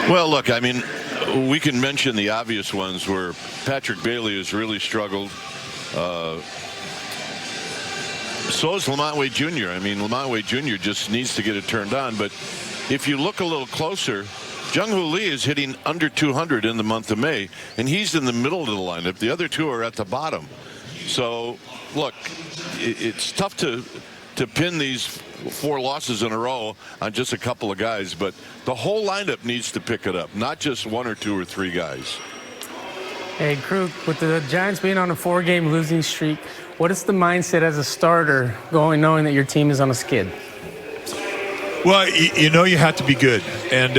Well, look, I mean, we can mention the obvious ones where Patrick Bailey has really struggled. So is Lamont Wade Jr. I mean, Lamont Wade Jr. just needs to get it turned on. But if you look a little closer, Jung-Hoo Lee is hitting under 200 in the month of May, and he's in the middle of the lineup. The other two are at the bottom. So, look, it's tough to pin these 4 losses in a row on just a couple of guys, but the whole lineup needs to pick it up, not just 1 or 2 or 3 guys. Hey, Krug, with the Giants being on a 4-game losing streak, what is the mindset as a starter going knowing that your team is on a skid? Well, you know you have to be good, and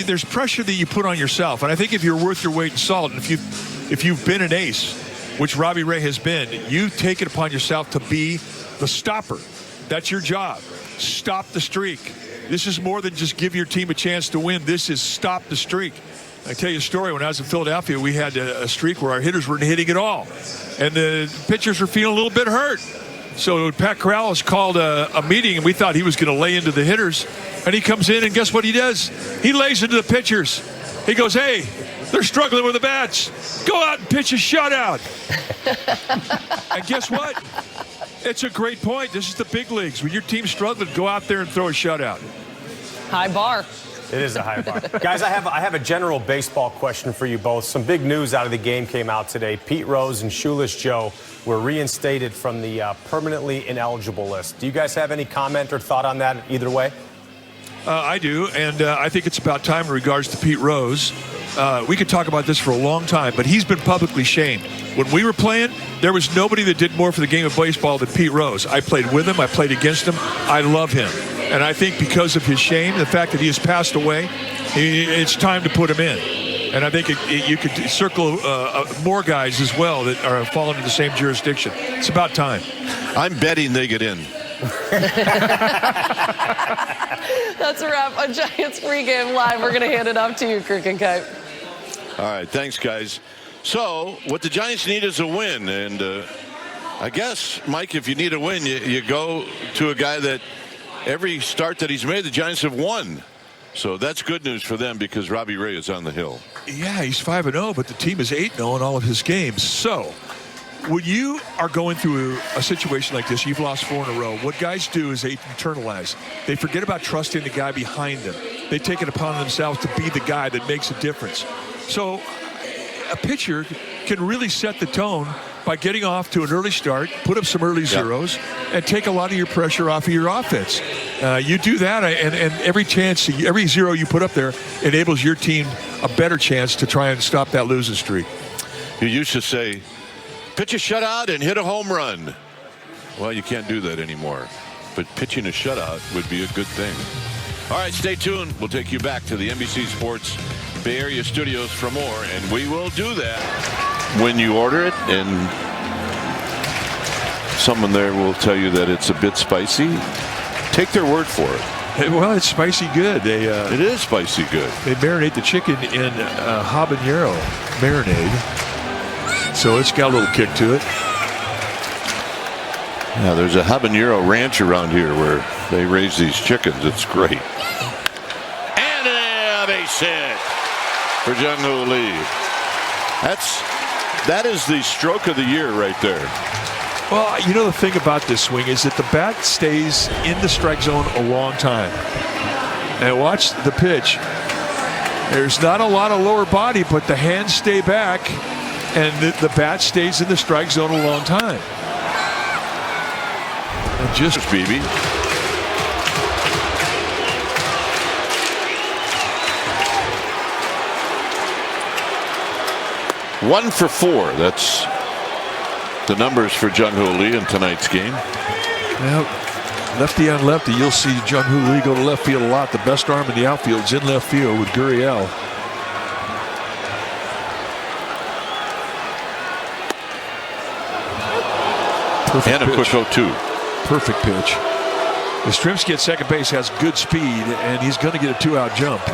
there's pressure that you put on yourself. And I think if you're worth your weight in salt, and if you've been an ace, which Robbie Ray has been, you take it upon yourself to be the stopper. That's your job. Stop the streak. This is more than just give your team a chance to win. This is stop the streak. I tell you a story. When I was in Philadelphia, we had a streak where our hitters weren't hitting at all, and the pitchers were feeling a little bit hurt. So Pat Corrales called a meeting, and we thought he was going to lay into the hitters. And he comes in, and guess what he does? He lays into the pitchers. He goes, hey, they're struggling with the bats. Go out and pitch a shutout. And guess what? It's a great point. This is the big leagues. When your team's struggling, go out there and throw a shutout. High bar. It is a high bar. Guys, I have a general baseball question for you both. Some big news out of the game came out today. Pete Rose and Shoeless Joe were reinstated from the permanently ineligible list. Do you guys have any comment or thought on that either way? I do, and I think it's about time in regards to Pete Rose. We could talk about this for a long time, but he's been publicly shamed. When we were playing, there was nobody that did more for the game of baseball than Pete Rose. I played with him. I played against him. I love him. And I think because of his shame, the fact that he has passed away, it's time to put him in. And I think you could circle more guys as well that are falling in the same jurisdiction. It's about time. I'm betting they get in. That's a wrap on Giants pregame live. We're going to hand it off to you, Kirk and Kite. All right, thanks, guys. So what the Giants need is a win. And I guess, Mike, if you need a win, you go to a guy that every start that he's made, the Giants have won. So that's good news for them because Robbie Ray is on the hill. Yeah, he's 5-0, but the team is 8-0 in all of his games. So when you are going through a situation like this, you've lost 4 in a row, what guys do is they internalize. They forget about trusting the guy behind them. They take it upon themselves to be the guy that makes a difference. So a pitcher can really set the tone by getting off to an early start, put up some early zeros, and take a lot of your pressure off of your offense. You do that, and every zero you put up there enables your team a better chance to try and stop that losing streak. You used to say, pitch a shutout and hit a home run. Well, you can't do that anymore. But pitching a shutout would be a good thing. All right, stay tuned. We'll take you back to the NBC Sports Bay Area studios for more, and we will do that when you order it. And someone there will tell you that it's a bit spicy. Take their word for it. Well, it's spicy good. It is spicy good. They marinate the chicken in habanero marinade, so it's got a little kick to it. Yeah, there's a habanero ranch around here where they raise these chickens. It's great. And a base hit for Jung-Hoo Lee. That is the stroke of the year right there. Well, you know the thing about this swing is that the bat stays in the strike zone a long time. And watch the pitch. There's not a lot of lower body, but the hands stay back, and the bat stays in the strike zone a long time. And just BB. One for 4. That's the numbers for Jung-Hoo Lee in tonight's game. Well, lefty on lefty, you'll see Jung-Hoo Lee go to left field a lot. The best arm in the outfield is in left field with Gurriel. Perfect and a pitch. quick 0-2. Perfect pitch. Yastrzemski at second base has good speed, and he's going to get a 2-out jump.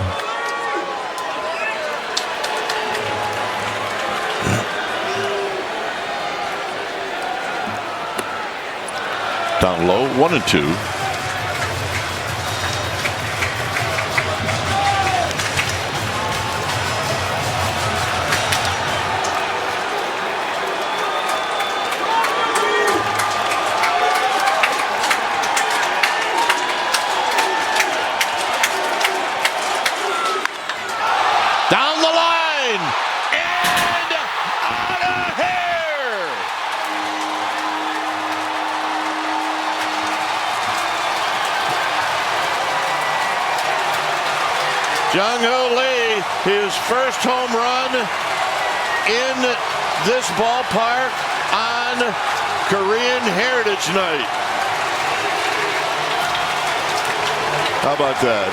Down low, 1-2. Jung-Hoo Lee, his first home run in this ballpark on Korean Heritage Night. How about that?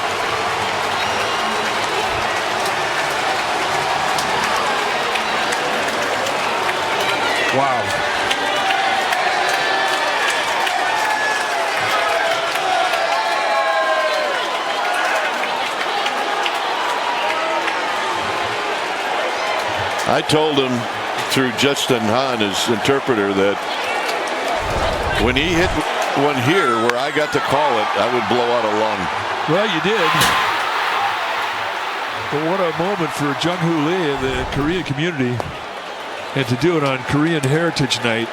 Wow. I told him through Justin Hahn, his interpreter, that when he hit one here where I got to call it, I would blow out a lung. Well, you did. But what a moment for Jung-Hoo Lee and the Korean community. And to do it on Korean Heritage Night.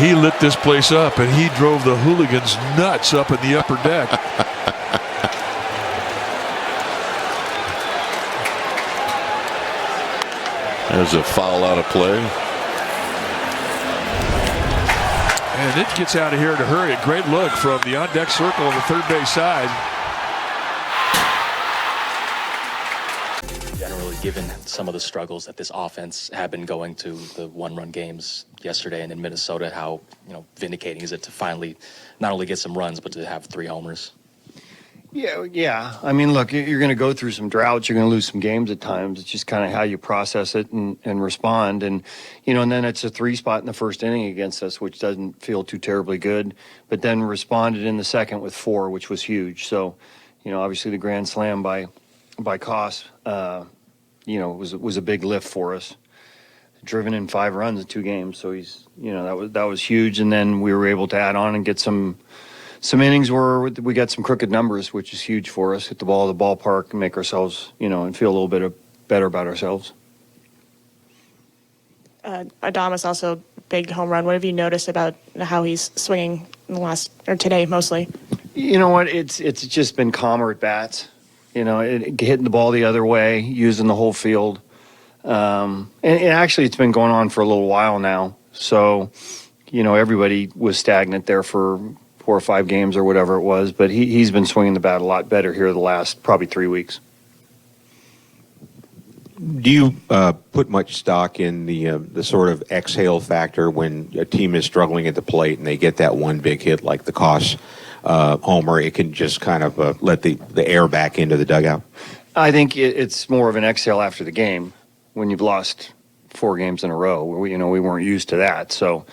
He lit this place up, and he drove the hooligans nuts up in the upper deck. There's a foul out of play. And it gets out of here in a hurry. A great look from the on-deck circle on the third base side. Generally, given some of the struggles that this offense had been going to, the one-run games yesterday and in Minnesota, how vindicating is it to finally not only get some runs but to have 3 homers? Yeah. I mean, look, you're going to go through some droughts. You're going to lose some games at times. It's just kind of how you process it and respond. And, and then it's a 3 spot in the first inning against us, which doesn't feel too terribly good. But then responded in the second with 4, which was huge. So, obviously the grand slam by Koss, was a big lift for us. Driven in 5 runs in 2 games. So he's, that was huge. And then we were able to add on and get some innings where we got some crooked numbers, which is huge for us. Hit the ball at the ballpark and make ourselves, and feel a little bit better about ourselves. Adames also big home run. What have you noticed about how he's swinging in the last or today mostly? You know what? It's just been calmer at bats. Hitting the ball the other way, using the whole field. And actually, it's been going on for a little while now. So, everybody was stagnant there for 4 or 5 games or whatever it was, but he's been swinging the bat a lot better here the last probably 3 weeks. Do you put much stock in the sort of exhale factor when a team is struggling at the plate and they get that one big hit like the Koss homer? It can just kind of let the air back into the dugout. I think it's more of an exhale after the game when you've lost 4 games in a row. We weren't used to that, so.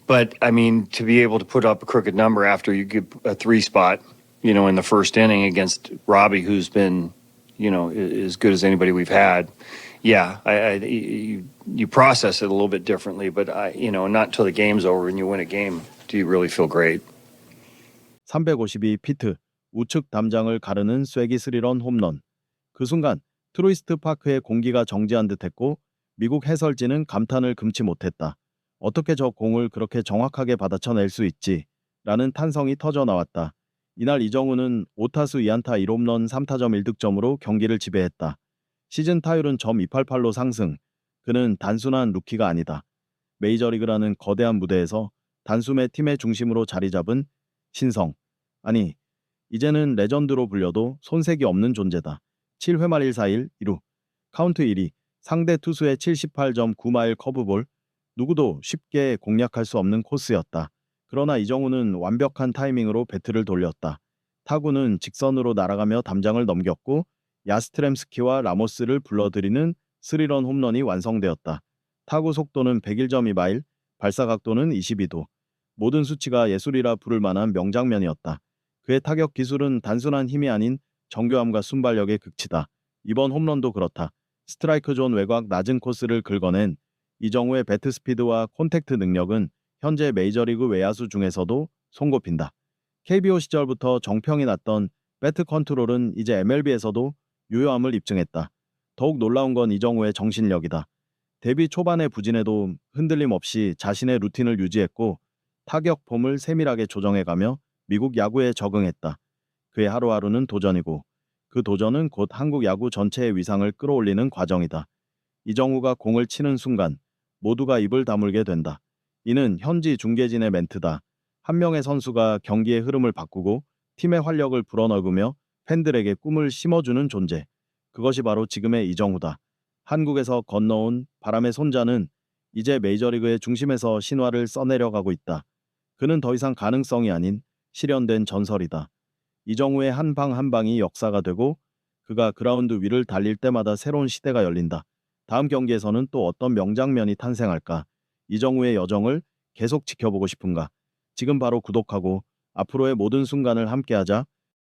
But, I mean, to be able to put up a crooked number after you get a 3 spot, in the first inning against Robbie, who's been, as good as anybody we've had, yeah, you process it a little bit differently. But, not until the game's over and you win a game do you really feel great. 352피트, 우측 담장을 가르는 쐐기 스리런 홈런. 그 순간 트루이스트 파크의 공기가 정지한 듯했고 미국 해설진은 감탄을 금치 못했다. 어떻게 저 공을 그렇게 정확하게 받아쳐낼 수 있지? 라는 탄성이 터져 나왔다. 이날 이정후는 5타수 2안타 1홈런 3타점 1득점으로 경기를 지배했다. 시즌 타율은 .288로 상승. 그는 단순한 루키가 아니다. 메이저리그라는 거대한 무대에서 단숨에 팀의 중심으로 자리 잡은 신성. 아니, 이제는 레전드로 불려도 손색이 없는 존재다. 7회 말 1-4-1, 2루. 카운트 1위. 상대 투수의 78.9마일 커브볼. 누구도 쉽게 공략할 수 없는 코스였다. 그러나 이정후는 완벽한 타이밍으로 배트를 돌렸다. 타구는 직선으로 날아가며 담장을 넘겼고 야스트렘스키와 라모스를 불러들이는 스리런 홈런이 완성되었다. 타구 속도는 101.2마일, 발사 각도는 22도. 모든 수치가 예술이라 부를 만한 명장면이었다. 그의 타격 기술은 단순한 힘이 아닌 정교함과 순발력의 극치다. 이번 홈런도 그렇다. 스트라이크 존 외곽 낮은 코스를 긁어낸 이정후의 배트 스피드와 콘택트 능력은 현재 메이저리그 외야수 중에서도 손꼽힌다. KBO 시절부터 정평이 났던 배트 컨트롤은 이제 MLB에서도 유효함을 입증했다. 더욱 놀라운 건 이정후의 정신력이다. 데뷔 초반의 부진에도 흔들림 없이 자신의 루틴을 유지했고 타격 폼을 세밀하게 조정해가며 미국 야구에 적응했다. 그의 하루하루는 도전이고 그 도전은 곧 한국 야구 전체의 위상을 끌어올리는 과정이다. 이정후가 공을 치는 순간 모두가 입을 다물게 된다. 이는 현지 중계진의 멘트다. 한 명의 선수가 경기의 흐름을 바꾸고 팀의 활력을 불어넣으며 팬들에게 꿈을 심어주는 존재. 그것이 바로 지금의 이정후다. 한국에서 건너온 바람의 손자는 이제 메이저리그의 중심에서 신화를 써내려가고 있다. 그는 더 이상 가능성이 아닌 실현된 전설이다. 이정후의 한 방 한 방이 역사가 되고 그가 그라운드 위를 달릴 때마다 새로운 시대가 열린다. 다음 경기에서는 또 어떤 명장면이 탄생할까? 이정후의 여정을 계속 지켜보고 싶은가? 지금 바로 구독하고 앞으로의 모든 순간을 함께하자.